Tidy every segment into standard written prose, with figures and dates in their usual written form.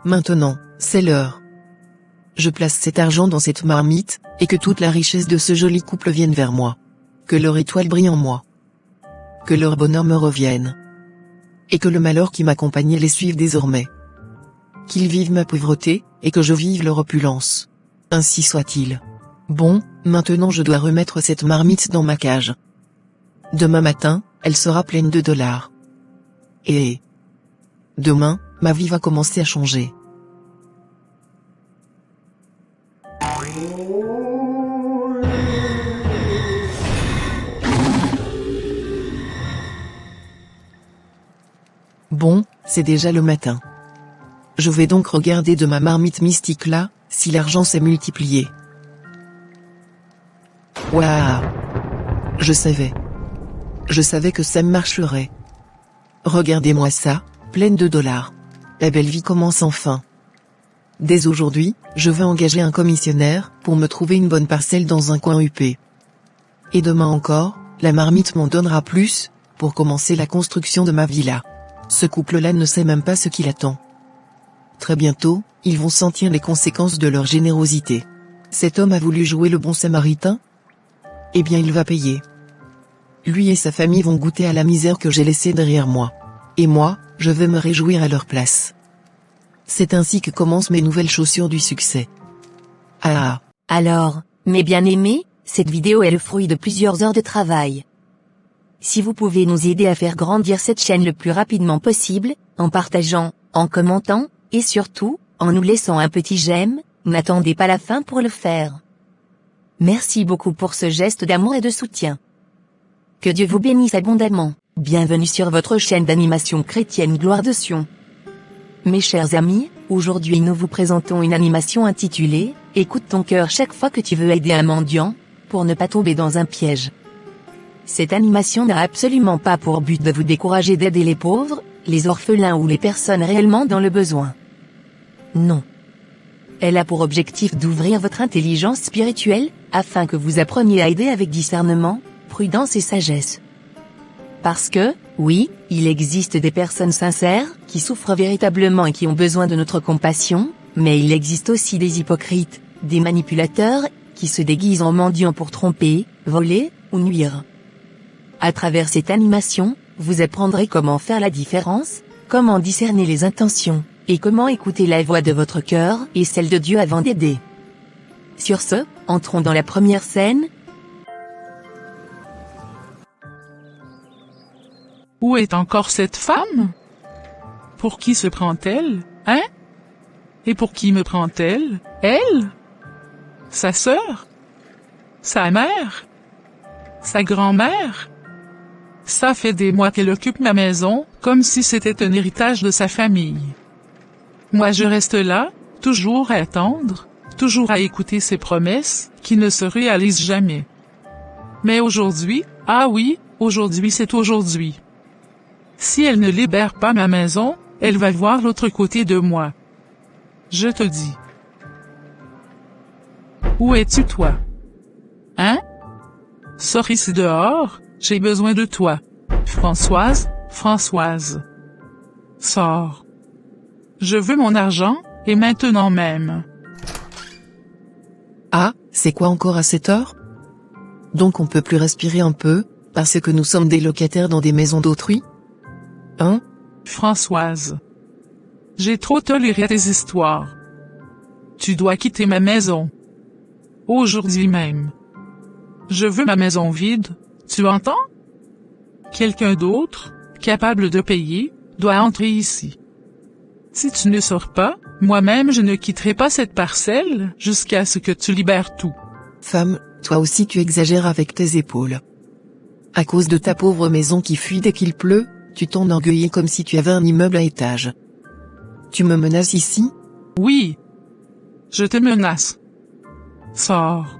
Maintenant, c'est l'heure. Je place cet argent dans cette marmite, et que toute la richesse de ce joli couple vienne vers moi. Que leur étoile brille en moi. Que leur bonheur me revienne. Et que le malheur qui m'accompagnait les suive désormais. Qu'ils vivent ma pauvreté, et que je vive leur opulence. Ainsi soit-il. Bon, maintenant je dois remettre cette marmite dans ma cage. Demain matin, elle sera pleine de dollars. Et demain, ma vie va commencer à changer. Bon, c'est déjà le matin. Je vais donc regarder de ma marmite mystique là, si l'argent s'est multiplié. Waouh! Je savais. Je savais que ça marcherait. Regardez-moi ça, pleine de dollars. La belle vie commence enfin. Dès aujourd'hui, je vais engager un commissionnaire pour me trouver une bonne parcelle dans un coin huppé. Et demain encore, la marmite m'en donnera plus, pour commencer la construction de ma villa. Ce couple-là ne sait même pas ce qu'il attend. Très bientôt, ils vont sentir les conséquences de leur générosité. Cet homme a voulu jouer le bon samaritain? Eh bien il va payer. Lui et sa famille vont goûter à la misère que j'ai laissée derrière moi. Et moi, je vais me réjouir à leur place. C'est ainsi que commencent mes nouvelles chaussures du succès. Ah. Alors, mes bien-aimés, cette vidéo est le fruit de plusieurs heures de travail. Si vous pouvez nous aider à faire grandir cette chaîne le plus rapidement possible, en partageant, en commentant, et surtout, en nous laissant un petit j'aime, n'attendez pas la fin pour le faire. Merci beaucoup pour ce geste d'amour et de soutien. Que Dieu vous bénisse abondamment. Bienvenue sur votre chaîne d'animation chrétienne Gloire de Sion. Mes chers amis, aujourd'hui nous vous présentons une animation intitulée « Écoute ton cœur chaque fois que tu veux aider un mendiant, pour ne pas tomber dans un piège ». Cette animation n'a absolument pas pour but de vous décourager d'aider les pauvres, les orphelins ou les personnes réellement dans le besoin. Non. Elle a pour objectif d'ouvrir votre intelligence spirituelle, afin que vous appreniez à aider avec discernement, prudence et sagesse. Parce que, oui, il existe des personnes sincères, qui souffrent véritablement et qui ont besoin de notre compassion, mais il existe aussi des hypocrites, des manipulateurs, qui se déguisent en mendiants pour tromper, voler, ou nuire. À travers cette animation, vous apprendrez comment faire la différence, comment discerner les intentions, et comment écouter la voix de votre cœur et celle de Dieu avant d'aider. Sur ce, entrons dans la première scène. Où est encore cette femme? Pour qui se prend-elle, hein? Et pour qui me prend-elle, elle? Sa sœur? Sa mère? Sa grand-mère? Ça fait des mois qu'elle occupe ma maison, comme si c'était un héritage de sa famille. Moi je reste là, toujours à attendre, toujours à écouter ses promesses, qui ne se réalisent jamais. Mais aujourd'hui, ah oui, aujourd'hui c'est aujourd'hui. Si elle ne libère pas ma maison, elle va voir l'autre côté de moi. Je te dis. Où es-tu toi? Hein? Sors ici dehors, j'ai besoin de toi. Françoise, Françoise. Sors. Je veux mon argent, et maintenant même. Ah, c'est quoi encore à cette heure? Donc on peut plus respirer un peu, parce que nous sommes des locataires dans des maisons d'autrui? Hein? Françoise. J'ai trop toléré tes histoires. Tu dois quitter ma maison. Aujourd'hui même. Je veux ma maison vide, tu entends? Quelqu'un d'autre, capable de payer, doit entrer ici. Si tu ne sors pas, moi-même je ne quitterai pas cette parcelle jusqu'à ce que tu libères tout. Femme, toi aussi tu exagères avec tes épaules. À cause de ta pauvre maison qui fuit dès qu'il pleut, tu t'enorgueillis comme si tu avais un immeuble à étage. Tu me menaces ici? Oui. Je te menace. Sors.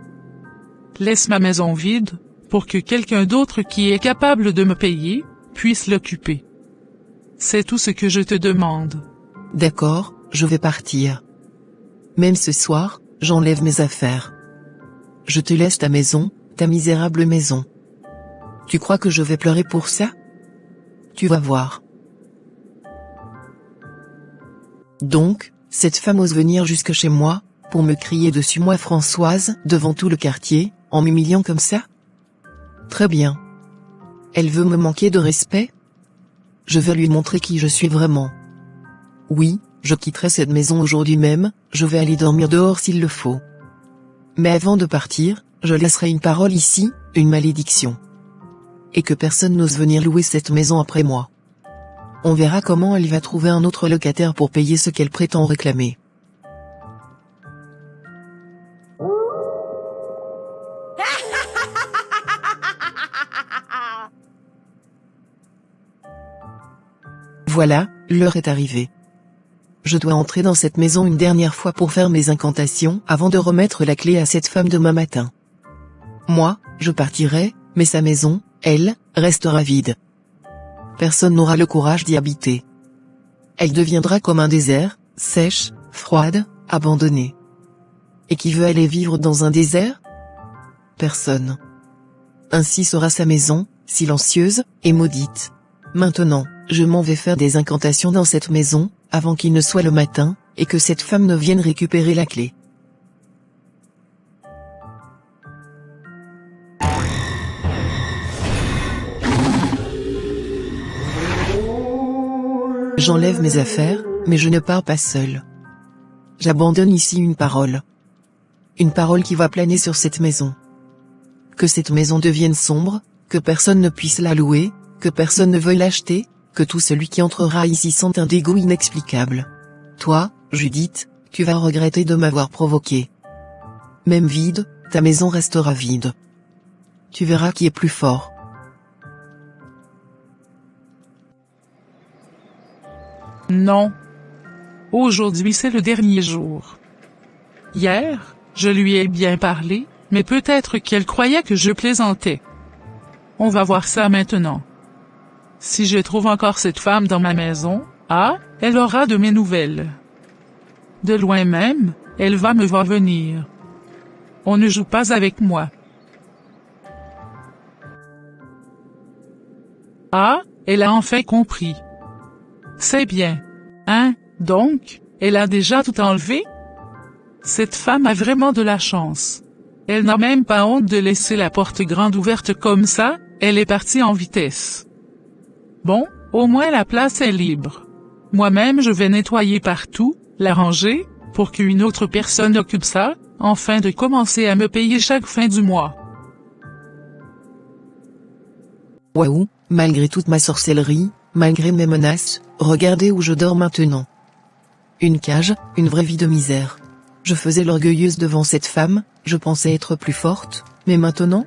Laisse ma maison vide, pour que quelqu'un d'autre qui est capable de me payer, puisse l'occuper. C'est tout ce que je te demande. D'accord, je vais partir. Même ce soir, j'enlève mes affaires. Je te laisse ta maison, ta misérable maison. Tu crois que je vais pleurer pour ça? Tu vas voir. Donc, cette femme ose venir jusque chez moi, pour me crier dessus moi Françoise, devant tout le quartier, en m'humiliant comme ça? Très bien. Elle veut me manquer de respect? Je vais lui montrer qui je suis vraiment. Oui, je quitterai cette maison aujourd'hui même, je vais aller dormir dehors s'il le faut. Mais avant de partir, je laisserai une parole ici, une malédiction. Et que personne n'ose venir louer cette maison après moi. On verra comment elle va trouver un autre locataire pour payer ce qu'elle prétend réclamer. Voilà, l'heure est arrivée. Je dois entrer dans cette maison une dernière fois pour faire mes incantations avant de remettre la clé à cette femme demain matin. Moi, je partirai, mais sa maison, elle, restera vide. Personne n'aura le courage d'y habiter. Elle deviendra comme un désert, sèche, froide, abandonnée. Et qui veut aller vivre dans un désert? Personne. Ainsi sera sa maison, silencieuse, et maudite. Maintenant, je m'en vais faire des incantations dans cette maison, avant qu'il ne soit le matin, et que cette femme ne vienne récupérer la clé. J'enlève mes affaires, mais je ne pars pas seul. J'abandonne ici une parole. Une parole qui va planer sur cette maison. Que cette maison devienne sombre, que personne ne puisse la louer, que personne ne veuille l'acheter, que tout celui qui entrera ici sente un dégoût inexplicable. Toi, Judith, tu vas regretter de m'avoir provoqué. Même vide, ta maison restera vide. Tu verras qui est plus fort. Non. Aujourd'hui c'est le dernier jour. Hier, je lui ai bien parlé, mais peut-être qu'elle croyait que je plaisantais. On va voir ça maintenant. Si je trouve encore cette femme dans ma maison, elle aura de mes nouvelles. De loin même, elle va me voir venir. On ne joue pas avec moi. Elle a enfin compris. C'est bien. Donc, elle a déjà tout enlevé? Cette femme a vraiment de la chance. Elle n'a même pas honte de laisser la porte grande ouverte comme ça, elle est partie en vitesse. Bon, au moins la place est libre. Moi-même je vais nettoyer partout, l'arranger, pour qu'une autre personne occupe ça, afin de commencer à me payer chaque fin du mois. Waouh, malgré toute ma sorcellerie, malgré mes menaces, regardez où je dors maintenant. Une cage, une vraie vie de misère. Je faisais l'orgueilleuse devant cette femme, je pensais être plus forte, mais maintenant?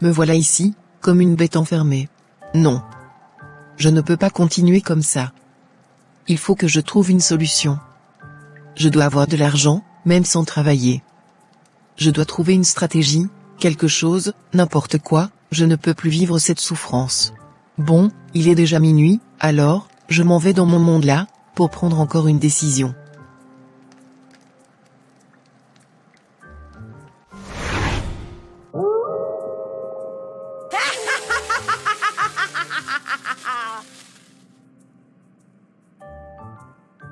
Me voilà ici, comme une bête enfermée. Non. Je ne peux pas continuer comme ça. Il faut que je trouve une solution. Je dois avoir de l'argent, même sans travailler. Je dois trouver une stratégie, quelque chose, n'importe quoi, je ne peux plus vivre cette souffrance. Bon, il est déjà minuit, alors, je m'en vais dans mon monde là, pour prendre encore une décision.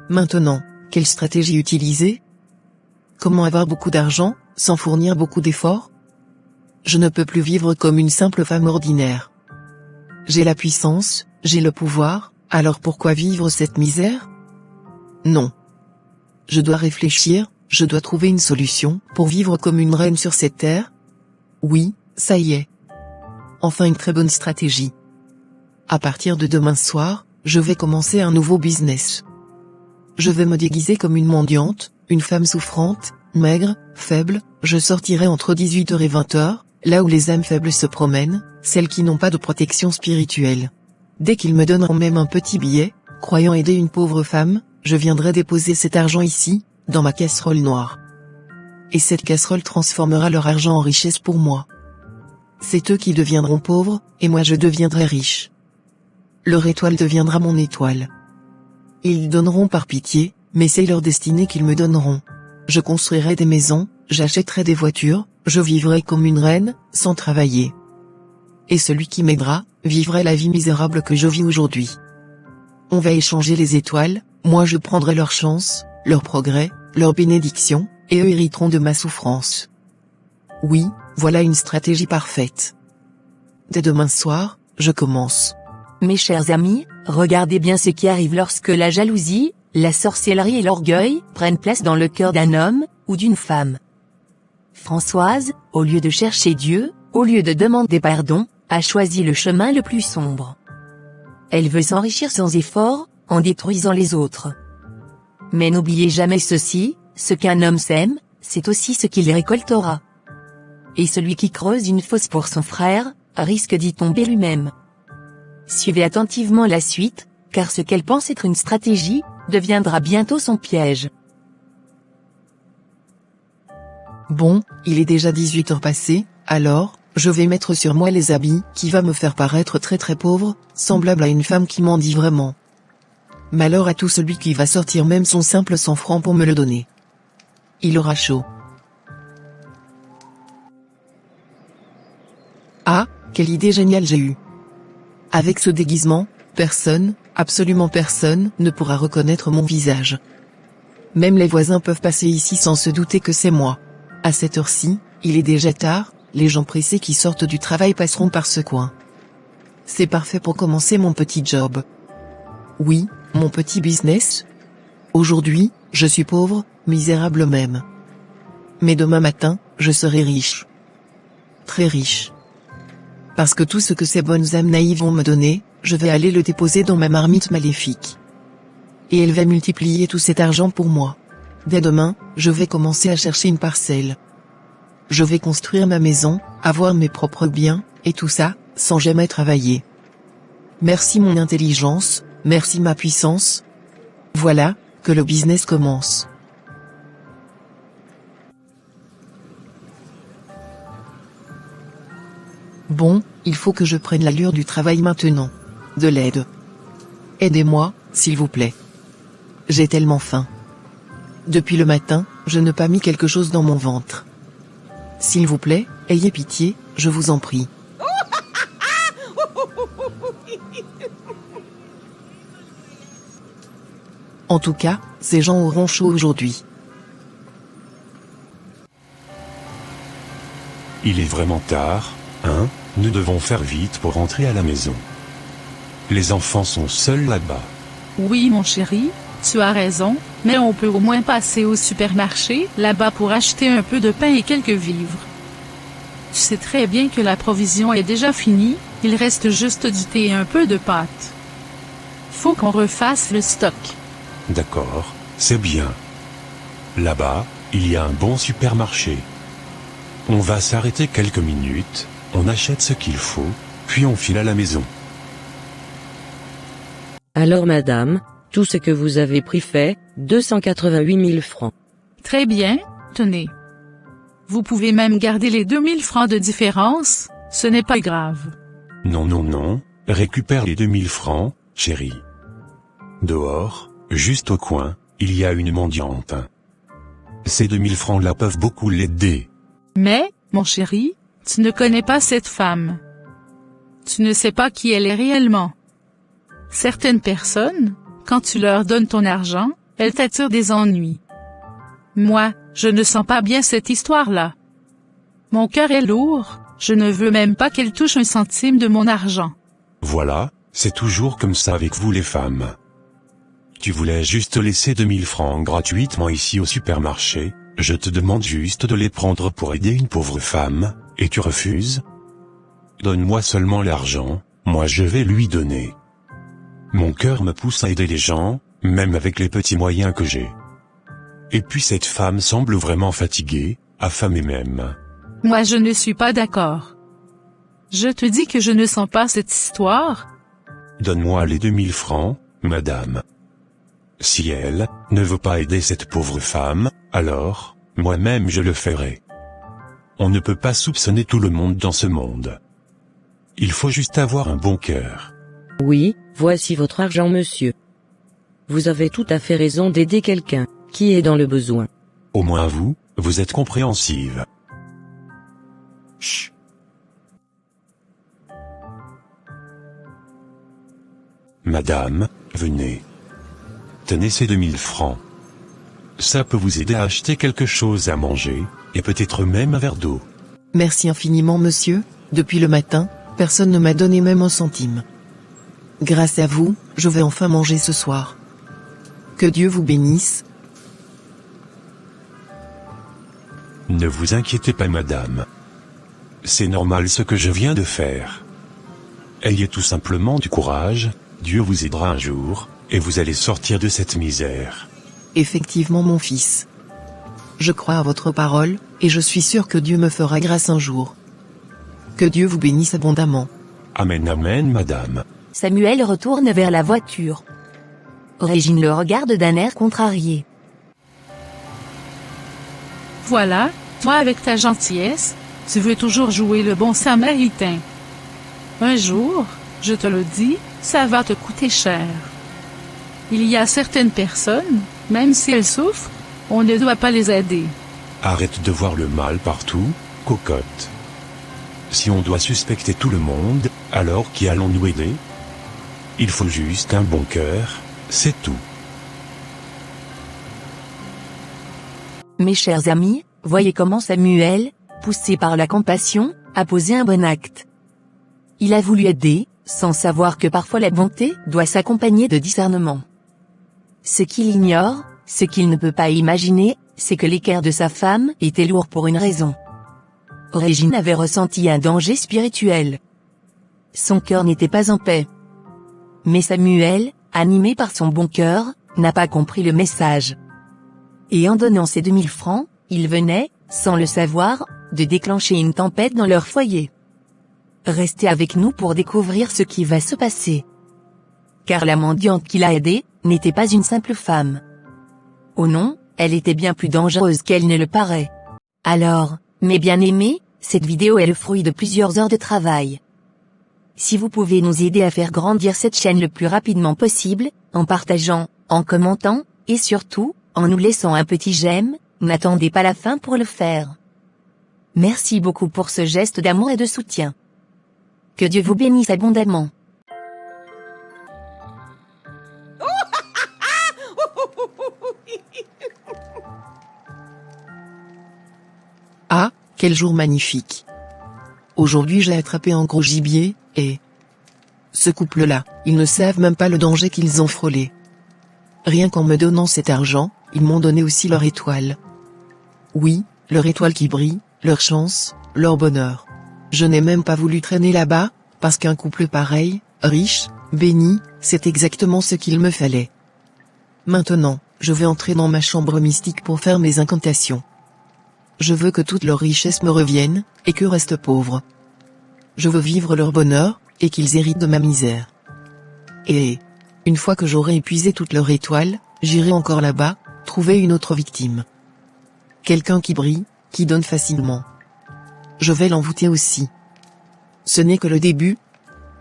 Maintenant, quelle stratégie utiliser? Comment avoir beaucoup d'argent, sans fournir beaucoup d'efforts? Je ne peux plus vivre comme une simple femme ordinaire. J'ai la puissance, j'ai le pouvoir, alors pourquoi vivre cette misère? Non. Je dois réfléchir, je dois trouver une solution, pour vivre comme une reine sur cette terre. Oui, ça y est. Enfin une très bonne stratégie. À partir de demain soir, je vais commencer un nouveau business. Je vais me déguiser comme une mendiante, une femme souffrante, maigre, faible, je sortirai entre 18h et 20h, là où les âmes faibles se promènent, celles qui n'ont pas de protection spirituelle. Dès qu'ils me donneront même un petit billet, croyant aider une pauvre femme, je viendrai déposer cet argent ici, dans ma casserole noire. Et cette casserole transformera leur argent en richesse pour moi. C'est eux qui deviendront pauvres, et moi je deviendrai riche. Leur étoile deviendra mon étoile. Ils donneront par pitié, mais c'est leur destinée qu'ils me donneront. Je construirai des maisons, j'achèterai des voitures, je vivrai comme une reine, sans travailler. Et celui qui m'aidera, vivrait la vie misérable que je vis aujourd'hui. On va échanger les étoiles, moi je prendrai leur chance, leur progrès, leur bénédiction, et eux hériteront de ma souffrance. Oui, voilà une stratégie parfaite. Dès demain soir, je commence. Mes chers amis, regardez bien ce qui arrive lorsque la jalousie, la sorcellerie et l'orgueil prennent place dans le cœur d'un homme, ou d'une femme. Françoise, au lieu de chercher Dieu, au lieu de demander pardon, a choisi le chemin le plus sombre. Elle veut s'enrichir sans effort, en détruisant les autres. Mais n'oubliez jamais ceci, ce qu'un homme sème, c'est aussi ce qu'il récoltera. Et celui qui creuse une fosse pour son frère, risque d'y tomber lui-même. Suivez attentivement la suite, car ce qu'elle pense être une stratégie, deviendra bientôt son piège. Bon, il est déjà 18 heures passées, alors, je vais mettre sur moi les habits qui va me faire paraître très très pauvre, semblable à une femme qui mendie vraiment. Malheur à tout celui qui va sortir même son simple 100 francs pour me le donner. Il aura chaud. Ah, quelle idée géniale j'ai eue. Avec ce déguisement, personne, absolument personne, ne pourra reconnaître mon visage. Même les voisins peuvent passer ici sans se douter que c'est moi. À cette heure-ci, il est déjà tard, les gens pressés qui sortent du travail passeront par ce coin. C'est parfait pour commencer mon petit job. Oui, mon petit business. Aujourd'hui, je suis pauvre, misérable même. Mais demain matin, je serai riche. Très riche. Parce que tout ce que ces bonnes âmes naïves vont me donner, je vais aller le déposer dans ma marmite maléfique. Et elle va multiplier tout cet argent pour moi. Dès demain, je vais commencer à chercher une parcelle. Je vais construire ma maison, avoir mes propres biens, et tout ça, sans jamais travailler. Merci mon intelligence, merci ma puissance. Voilà, que le business commence. Bon, il faut que je prenne l'allure du travail maintenant. De l'aide. Aidez-moi, s'il vous plaît. J'ai tellement faim. Depuis le matin, je n'ai pas mis quelque chose dans mon ventre. S'il vous plaît, ayez pitié, je vous en prie. En tout cas, ces gens auront chaud aujourd'hui. Il est vraiment tard, hein? Nous devons faire vite pour rentrer à la maison. Les enfants sont seuls là-bas. Oui, mon chéri, tu as raison, mais on peut au moins passer au supermarché, là-bas pour acheter un peu de pain et quelques vivres. Tu sais très bien que la provision est déjà finie, il reste juste du thé et un peu de pâte. Faut qu'on refasse le stock. D'accord, c'est bien. Là-bas, il y a un bon supermarché. On va s'arrêter quelques minutes, on achète ce qu'il faut, puis on file à la maison. Alors madame, tout ce que vous avez pris fait, 288 000 francs. Très bien, tenez. Vous pouvez même garder les 2000 francs de différence, ce n'est pas grave. Non non non, récupère les 2000 francs, chérie. Dehors, juste au coin, il y a une mendiante. Ces 2000 francs-là peuvent beaucoup l'aider. Mais, mon chéri, tu ne connais pas cette femme. Tu ne sais pas qui elle est réellement. Certaines personnes, quand tu leur donnes ton argent, elles t'attirent des ennuis. Moi, je ne sens pas bien cette histoire-là. Mon cœur est lourd, je ne veux même pas qu'elle touche un centime de mon argent. Voilà, c'est toujours comme ça avec vous les femmes. Tu voulais juste laisser 2000 francs gratuitement ici au supermarché, je te demande juste de les prendre pour aider une pauvre femme, et tu refuses? Donne-moi seulement l'argent, moi je vais lui donner. Mon cœur me pousse à aider les gens, même avec les petits moyens que j'ai. Et puis cette femme semble vraiment fatiguée, affamée même. Moi je ne suis pas d'accord. Je te dis que je ne sens pas cette histoire. Donne-moi les 2000 francs, madame. Si elle ne veut pas aider cette pauvre femme, alors, moi-même je le ferai. On ne peut pas soupçonner tout le monde dans ce monde. Il faut juste avoir un bon cœur. Oui, voici votre argent monsieur. Vous avez tout à fait raison d'aider quelqu'un qui est dans le besoin. Au moins vous êtes compréhensive. Chut. Madame, venez. Tenez ces 2000 francs. Ça peut vous aider à acheter quelque chose à manger, et peut-être même un verre d'eau. Merci infiniment monsieur, depuis le matin, personne ne m'a donné même un centime. Grâce à vous, je vais enfin manger ce soir. Que Dieu vous bénisse. Ne vous inquiétez pas madame. C'est normal ce que je viens de faire. Ayez tout simplement du courage, Dieu vous aidera un jour, et vous allez sortir de cette misère. Effectivement mon fils. Je crois à votre parole, et je suis sûr que Dieu me fera grâce un jour. Que Dieu vous bénisse abondamment. Amen amen madame. Samuel retourne vers la voiture. Régine le regarde d'un air contrarié. Voilà, toi avec ta gentillesse, tu veux toujours jouer le bon samaritain. Un jour, je te le dis, ça va te coûter cher. Il y a certaines personnes, même si elles souffrent, on ne doit pas les aider. Arrête de voir le mal partout, cocotte. Si on doit suspecter tout le monde, alors qui allons nous aider? Il faut juste un bon cœur, c'est tout. Mes chers amis, voyez comment Samuel, poussé par la compassion, a posé un bon acte. Il a voulu aider, sans savoir que parfois la bonté doit s'accompagner de discernement. Ce qu'il ignore, ce qu'il ne peut pas imaginer, c'est que l'équerre de sa femme était lourd pour une raison. Régine avait ressenti un danger spirituel. Son cœur n'était pas en paix. Mais Samuel, animé par son bon cœur, n'a pas compris le message. Et en donnant ces 2000 francs, il venait, sans le savoir, de déclencher une tempête dans leur foyer. Restez avec nous pour découvrir ce qui va se passer. Car la mendiante qui l'a aidée, n'était pas une simple femme. Oh non, elle était bien plus dangereuse qu'elle ne le paraît. Alors, mes bien-aimés, cette vidéo est le fruit de plusieurs heures de travail. Si vous pouvez nous aider à faire grandir cette chaîne le plus rapidement possible, en partageant, en commentant, et surtout, en nous laissant un petit j'aime, n'attendez pas la fin pour le faire. Merci beaucoup pour ce geste d'amour et de soutien. Que Dieu vous bénisse abondamment. Ah, quel jour magnifique. Aujourd'hui j'ai attrapé un gros gibier, et... Ce couple-là, ils ne savent même pas le danger qu'ils ont frôlé. Rien qu'en me donnant cet argent, ils m'ont donné aussi leur étoile. Oui, leur étoile qui brille, leur chance, leur bonheur. Je n'ai même pas voulu traîner là-bas, parce qu'un couple pareil, riche, béni, c'est exactement ce qu'il me fallait. Maintenant, je vais entrer dans ma chambre mystique pour faire mes incantations. Je veux que toute leur richesse me revienne, et que restent pauvres. Je veux vivre leur bonheur, et qu'ils héritent de ma misère. Et, une fois que j'aurai épuisé toute leur étoile, j'irai encore là-bas, trouver une autre victime. Quelqu'un qui brille, qui donne facilement. Je vais l'envoûter aussi. Ce n'est que le début.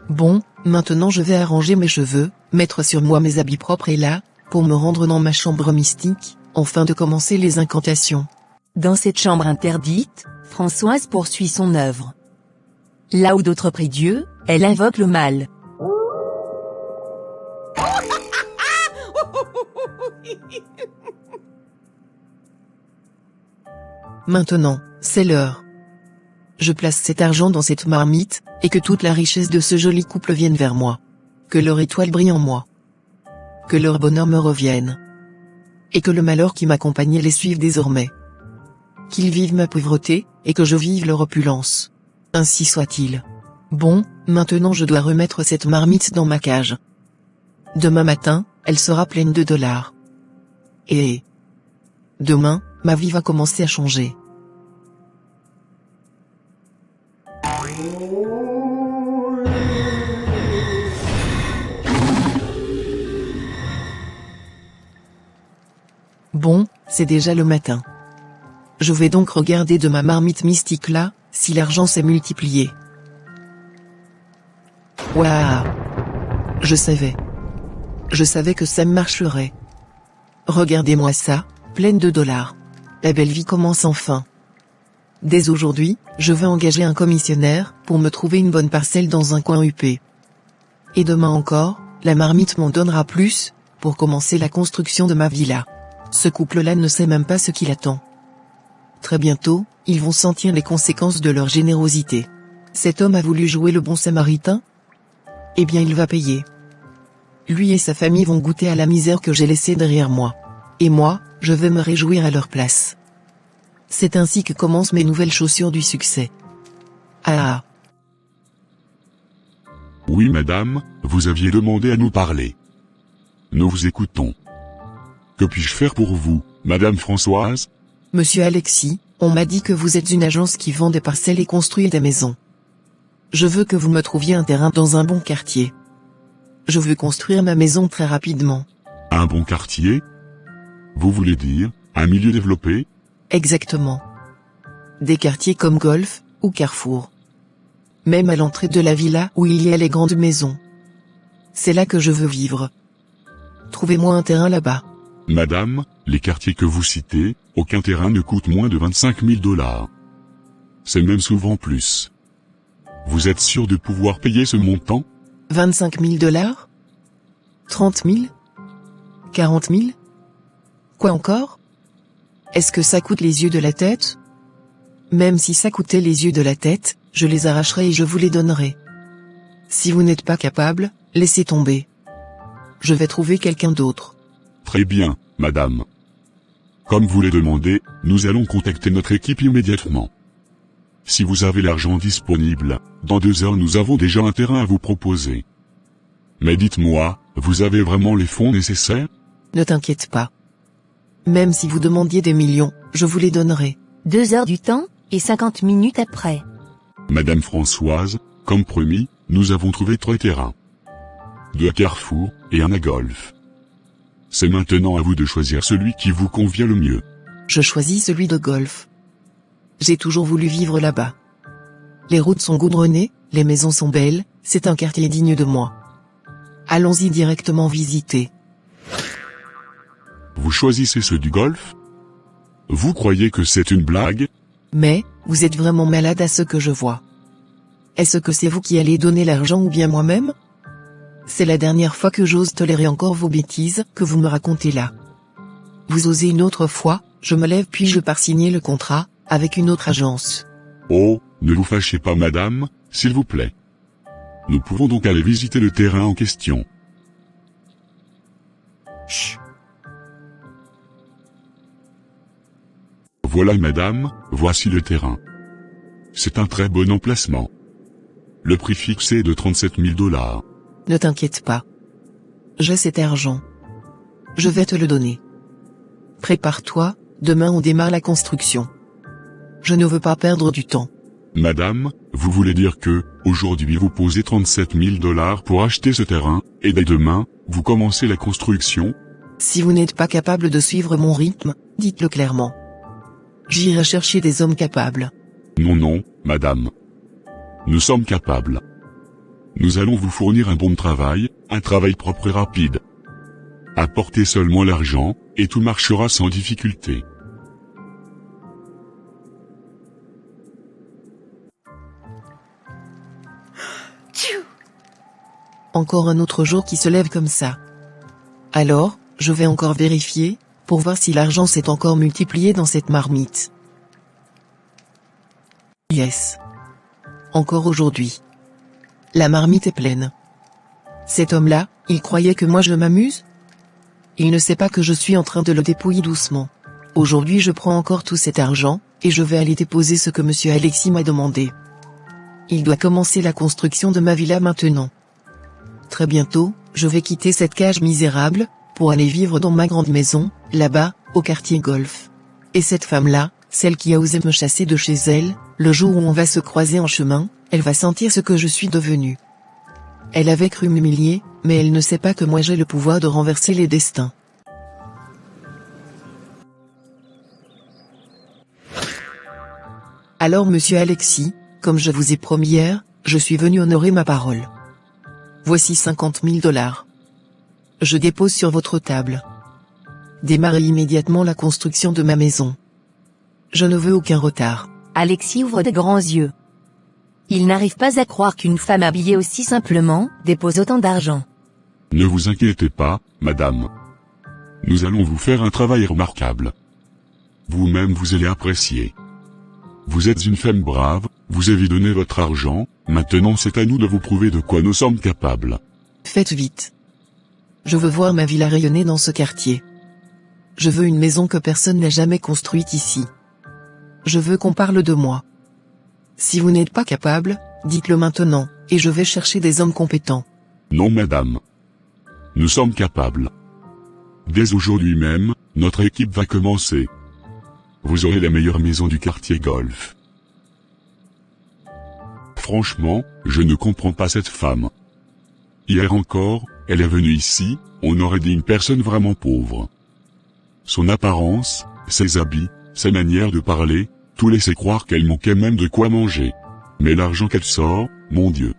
Bon, maintenant je vais arranger mes cheveux, mettre sur moi mes habits propres et là, pour me rendre dans ma chambre mystique, afin de commencer les incantations. Dans cette chambre interdite, Françoise poursuit son œuvre. Là où d'autres prient Dieu, elle invoque le mal. Maintenant, c'est l'heure. Je place cet argent dans cette marmite, et que toute la richesse de ce joli couple vienne vers moi. Que leur étoile brille en moi. Que leur bonheur me revienne. Et que le malheur qui m'accompagnait les suive désormais. Qu'ils vivent ma pauvreté, et que je vive leur opulence. Ainsi soit-il. Bon, maintenant je dois remettre cette marmite dans ma cage. Demain matin, elle sera pleine de $. Et... demain, ma vie va commencer à changer. Bon, c'est déjà le matin. Je vais donc regarder de ma marmite mystique là, si l'argent s'est multiplié. Waouh! Je savais. Je savais que ça marcherait. Regardez-moi ça, pleine de $. La belle vie commence enfin. Dès aujourd'hui, je vais engager un commissionnaire pour me trouver une bonne parcelle dans un coin huppé. Et demain encore, la marmite m'en donnera plus, pour commencer la construction de ma villa. Ce couple-là ne sait même pas ce qu'il attend. Très bientôt, ils vont sentir les conséquences de leur générosité. Cet homme a voulu jouer le bon samaritain? Eh bien il va payer. Lui et sa famille vont goûter à la misère que j'ai laissée derrière moi. Et moi, je vais me réjouir à leur place. C'est ainsi que commencent mes nouvelles chaussures du succès. Ah. Oui madame, vous aviez demandé à nous parler. Nous vous écoutons. Que puis-je faire pour vous, madame Françoise? Monsieur Alexis, on m'a dit que vous êtes une agence qui vend des parcelles et construit des maisons. Je veux que vous me trouviez un terrain dans un bon quartier. Je veux construire ma maison très rapidement. Un bon quartier? Vous voulez dire, un milieu développé? Exactement. Des quartiers comme Golf, ou Carrefour. Même à l'entrée de la villa où il y a les grandes maisons. C'est là que je veux vivre. Trouvez-moi un terrain là-bas. Madame, les quartiers que vous citez, aucun terrain ne coûte moins de 25 000 $. C'est même souvent plus. Vous êtes sûr de pouvoir payer ce montant? 25 000 $? 30 000? 40 000? Quoi encore? Est-ce que ça coûte les yeux de la tête? Même si ça coûtait les yeux de la tête, je les arracherai et je vous les donnerai. Si vous n'êtes pas capable, laissez tomber. Je vais trouver quelqu'un d'autre. Très bien, madame. Comme vous l'avez demandé, nous allons contacter notre équipe immédiatement. Si vous avez l'argent disponible, dans 2 heures nous avons déjà un terrain à vous proposer. Mais dites-moi, vous avez vraiment les fonds nécessaires? Ne t'inquiète pas. Même si vous demandiez des millions, je vous les donnerai. 2 heures du temps, et 50 minutes après. Madame Françoise, comme promis, nous avons trouvé 3 terrains. 2 à Carrefour, et 1 à Golf. C'est maintenant à vous de choisir celui qui vous convient le mieux. Je choisis celui de Golf. J'ai toujours voulu vivre là-bas. Les routes sont goudronnées, les maisons sont belles, c'est un quartier digne de moi. Allons-y directement visiter. Vous choisissez ceux du Golf? Vous croyez que c'est une blague? Mais, vous êtes vraiment malade à ce que je vois. Est-ce que c'est vous qui allez donner l'argent ou bien moi-même? C'est la dernière fois que j'ose tolérer encore vos bêtises que vous me racontez là. Vous osez une autre fois, je me lève puis je pars signer le contrat, avec une autre agence. Oh, ne vous fâchez pas madame, s'il vous plaît. Nous pouvons donc aller visiter le terrain en question. Chut. Voilà madame, voici le terrain. C'est un très bon emplacement. Le prix fixé est de 37 000 $. Ne t'inquiète pas. J'ai cet argent. Je vais te le donner. Prépare-toi, demain on démarre la construction. Je ne veux pas perdre du temps. Madame, vous voulez dire que, aujourd'hui vous posez 37 000 $ pour acheter ce terrain, et dès demain, vous commencez la construction? Si vous n'êtes pas capable de suivre mon rythme, dites-le clairement. J'irai chercher des hommes capables. Non non, madame. Nous sommes capables. Nous allons vous fournir un bon travail, un travail propre et rapide. Apportez seulement l'argent, et tout marchera sans difficulté. Encore un autre jour qui se lève comme ça. Alors, je vais encore vérifier, pour voir si l'argent s'est encore multiplié dans cette marmite. Yes. Encore aujourd'hui. La marmite est pleine. Cet homme-là, il croyait que moi je m'amuse? Il ne sait pas que je suis en train de le dépouiller doucement. Aujourd'hui je prends encore tout cet argent, et je vais aller déposer ce que monsieur Alexis m'a demandé. Il doit commencer la construction de ma villa maintenant. Très bientôt, je vais quitter cette cage misérable, pour aller vivre dans ma grande maison, là-bas, au quartier Golf. Et cette femme-là, celle qui a osé me chasser de chez elle, le jour où on va se croiser en chemin, elle va sentir ce que je suis devenu. Elle avait cru m'humilier, mais elle ne sait pas que moi j'ai le pouvoir de renverser les destins. Alors monsieur Alexis, comme je vous ai promis hier, je suis venu honorer ma parole. Voici 50 000 $. Je dépose sur votre table. Démarrez immédiatement la construction de ma maison. Je ne veux aucun retard. Alexis ouvre de grands yeux. Il n'arrive pas à croire qu'une femme habillée aussi simplement dépose autant d'argent. Ne vous inquiétez pas, madame. Nous allons vous faire un travail remarquable. Vous-même vous allez apprécier. Vous êtes une femme brave, vous avez donné votre argent, maintenant c'est à nous de vous prouver de quoi nous sommes capables. Faites vite. Je veux voir ma villa rayonner dans ce quartier. Je veux une maison que personne n'a jamais construite ici. Je veux qu'on parle de moi. Si vous n'êtes pas capable, dites-le maintenant, et je vais chercher des hommes compétents. Non madame. Nous sommes capables. Dès aujourd'hui même, notre équipe va commencer. Vous aurez la meilleure maison du quartier golf. Franchement, je ne comprends pas cette femme. Hier encore, elle est venue ici, on aurait dit une personne vraiment pauvre. Son apparence, ses habits, sa manière de parler, tout laissait croire qu'elle manquait même de quoi manger. Mais l'argent qu'elle sort, mon Dieu.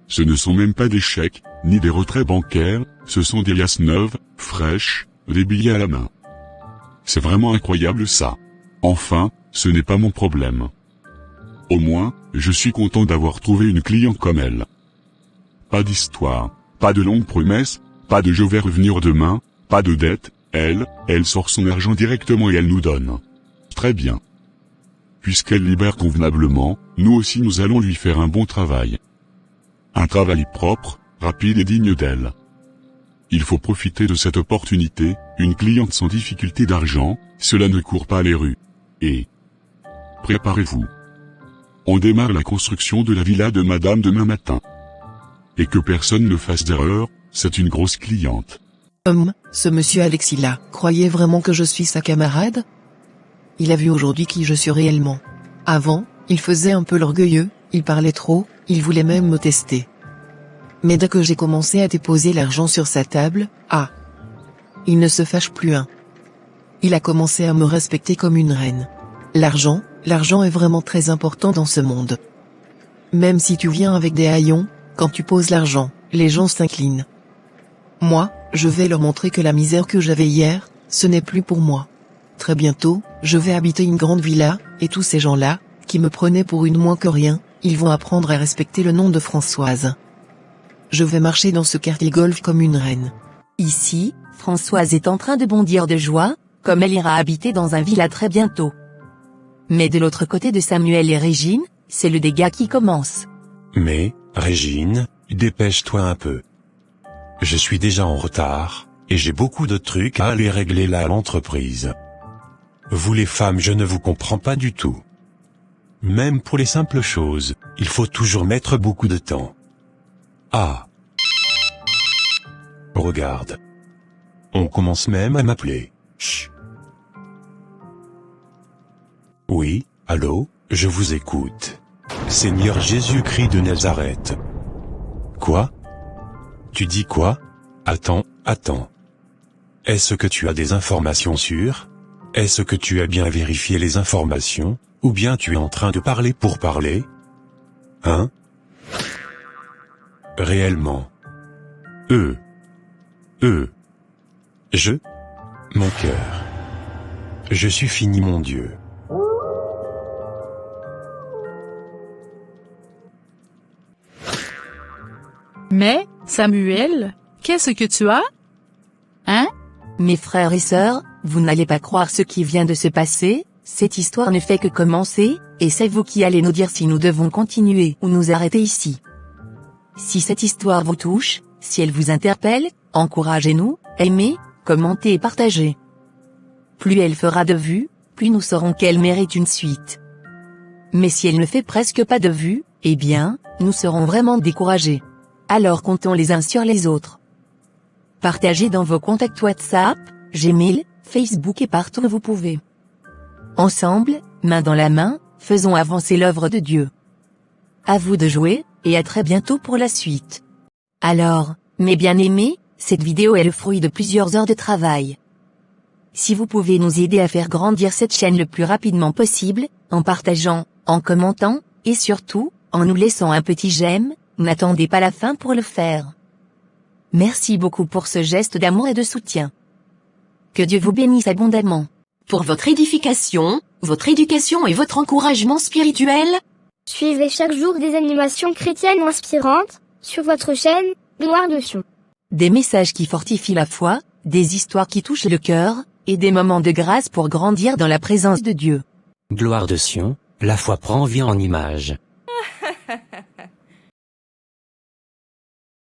Ce ne sont même pas des chèques, ni des retraits bancaires, ce sont des liasses neuves, fraîches, des billets à la main. C'est vraiment incroyable ça. Enfin, ce n'est pas mon problème. Au moins, je suis content d'avoir trouvé une cliente comme elle. Pas d'histoire, pas de longues promesses, pas de je vais revenir demain, pas de dette, elle sort son argent directement et elle nous donne. Très bien. Puisqu'elle libère convenablement, nous aussi nous allons lui faire un bon travail. Un travail propre, rapide et digne d'elle. Il faut profiter de cette opportunité, une cliente sans difficulté d'argent, cela ne court pas les rues. Et préparez-vous. On démarre la construction de la villa de madame demain matin. Et que personne ne fasse d'erreur, c'est une grosse cliente. Ce monsieur Alexis-là, croyez vraiment que je suis sa camarade? Il a vu aujourd'hui qui je suis réellement. Avant, il faisait un peu l'orgueilleux, il parlait trop, il voulait même me tester. Mais dès que j'ai commencé à déposer l'argent sur sa table, il ne se fâche plus un. Il a commencé à me respecter comme une reine. L'argent est vraiment très important dans ce monde. Même si tu viens avec des haillons, quand tu poses l'argent, les gens s'inclinent. Moi, je vais leur montrer que la misère que j'avais hier, ce n'est plus pour moi. Très bientôt, je vais habiter une grande villa, et tous ces gens-là, qui me prenaient pour une moins que rien, ils vont apprendre à respecter le nom de Françoise. Je vais marcher dans ce quartier golf comme une reine. Ici, Françoise est en train de bondir de joie, comme elle ira habiter dans un villa très bientôt. Mais de l'autre côté de Samuel et Régine, c'est le dégât qui commence. Mais, Régine, dépêche-toi un peu. Je suis déjà en retard, et j'ai beaucoup de trucs à aller régler là à l'entreprise. Vous les femmes, je ne vous comprends pas du tout. Même pour les simples choses, il faut toujours mettre beaucoup de temps. Regarde. On commence même à m'appeler. Chut. Oui, allô, je vous écoute. Seigneur Jésus-Christ de Nazareth. Quoi? Tu dis quoi? Attends. Est-ce que tu as des informations sûres? Est-ce que tu as bien vérifié les informations, ou bien tu es en train de parler pour parler? Hein? Réellement. Mon cœur. Je suis fini, mon Dieu. Mais, Samuel, qu'est-ce que tu as? Hein? Mes frères et sœurs, vous n'allez pas croire ce qui vient de se passer, cette histoire ne fait que commencer, et c'est vous qui allez nous dire si nous devons continuer ou nous arrêter ici. Si cette histoire vous touche, si elle vous interpelle, encouragez-nous, aimez, commentez et partagez. Plus elle fera de vues, plus nous saurons qu'elle mérite une suite. Mais si elle ne fait presque pas de vues, eh bien, nous serons vraiment découragés. Alors comptons les uns sur les autres. Partagez dans vos contacts WhatsApp, Gmail, Facebook et partout où vous pouvez. Ensemble, main dans la main, faisons avancer l'œuvre de Dieu. À vous de jouer, et à très bientôt pour la suite. Alors, mes bien-aimés, cette vidéo est le fruit de plusieurs heures de travail. Si vous pouvez nous aider à faire grandir cette chaîne le plus rapidement possible, en partageant, en commentant, et surtout, en nous laissant un petit j'aime, n'attendez pas la fin pour le faire. Merci beaucoup pour ce geste d'amour et de soutien. Que Dieu vous bénisse abondamment. Pour votre édification, votre éducation et votre encouragement spirituel, suivez chaque jour des animations chrétiennes inspirantes, sur votre chaîne, Gloire de Sion. Des messages qui fortifient la foi, des histoires qui touchent le cœur, et des moments de grâce pour grandir dans la présence de Dieu. Gloire de Sion, la foi prend vie en images.